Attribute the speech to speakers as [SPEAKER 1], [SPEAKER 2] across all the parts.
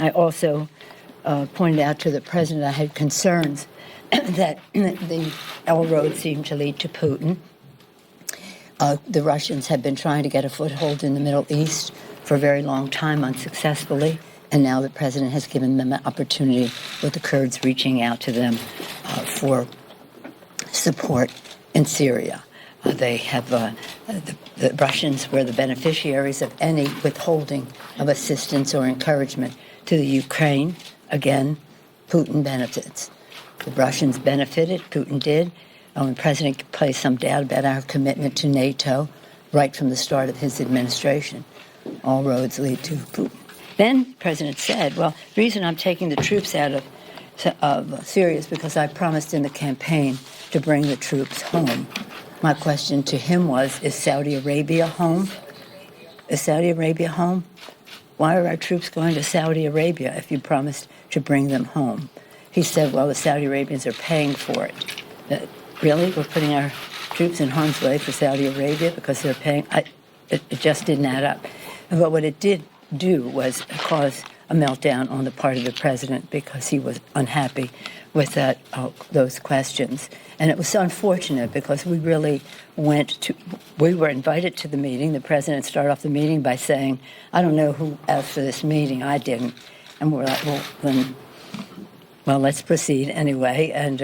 [SPEAKER 1] I also pointed out to the president I had concerns that the L road seemed to lead to Putin. The Russians had been trying to get a foothold in the Middle East for a very long time unsuccessfully, and now the president has given them an opportunity with the Kurds reaching out to them for support in Syria. They have the Russians were the beneficiaries of any withholding of assistance or encouragement to the Ukraine. Again, Putin benefits. The Russians benefited, Putin did. The president placed some doubt about our commitment to NATO right from the start of his administration. All roads lead to Putin. Then the president said, well, the reason I'm taking the troops out of Syria is because I promised in the campaign to bring the troops home. My question to him was, is Saudi Arabia home? Is Saudi Arabia home? Why are our troops going to Saudi Arabia if you promised to bring them home? He said, well, the Saudi Arabians are paying for it. Really? We're putting our troops in harm's way for Saudi Arabia because they're paying? It just didn't add up. But what it did do was cause a meltdown on the part of the president because he was unhappy with those questions. And it was so unfortunate because we were invited to the meeting. The president started off the meeting by saying, I don't know who asked for this meeting. I didn't. And we're like, well, let's proceed anyway. And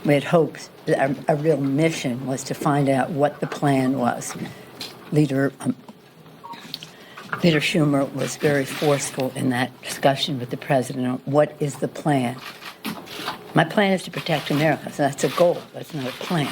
[SPEAKER 1] we had hoped that our real mission was to find out what the plan was. Leader Schumer was very forceful in that discussion with the president on what is the plan. My plan is to protect America, so that's a goal. That's not a plan.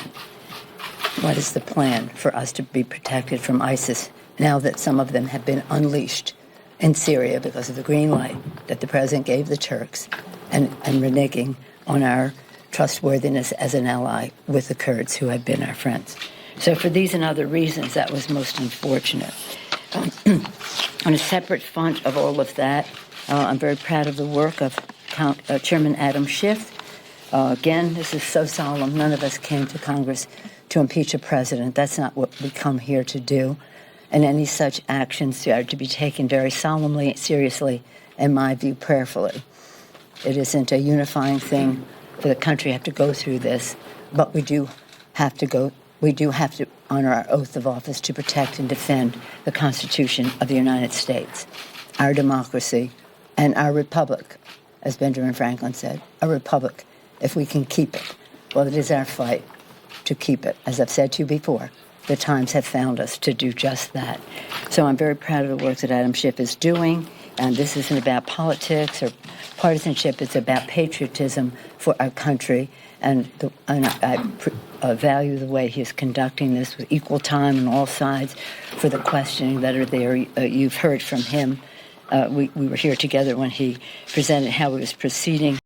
[SPEAKER 1] What is the plan for us to be protected from ISIS now that some of them have been unleashed in Syria because of the green light that the president gave the Turks and reneging on our trustworthiness as an ally with the Kurds who had been our friends. So for these and other reasons, that was most unfortunate. On a separate front of all of that, I'm very proud of the work of Chairman Adam Schiff. Again, this is so solemn. None of us came to Congress to impeach a president. That's not what we come here to do. And any such actions are to be taken very solemnly, seriously, in my view, prayerfully. It isn't a unifying thing for the country to have to go through this, but we do have to honor our oath of office to protect and defend the Constitution of the United States, our democracy, and our republic, as Benjamin Franklin said, a republic, if we can keep it. Well, it is our fight to keep it. As I've said to you before, the times have found us to do just that. So I'm very proud of the work that Adam Schiff is doing, and this isn't about politics or partisanship. It's about patriotism for our country, and I value the way he is conducting this with equal time on all sides for the questioning that are there. You've heard from him. We were here together when he presented how he was proceeding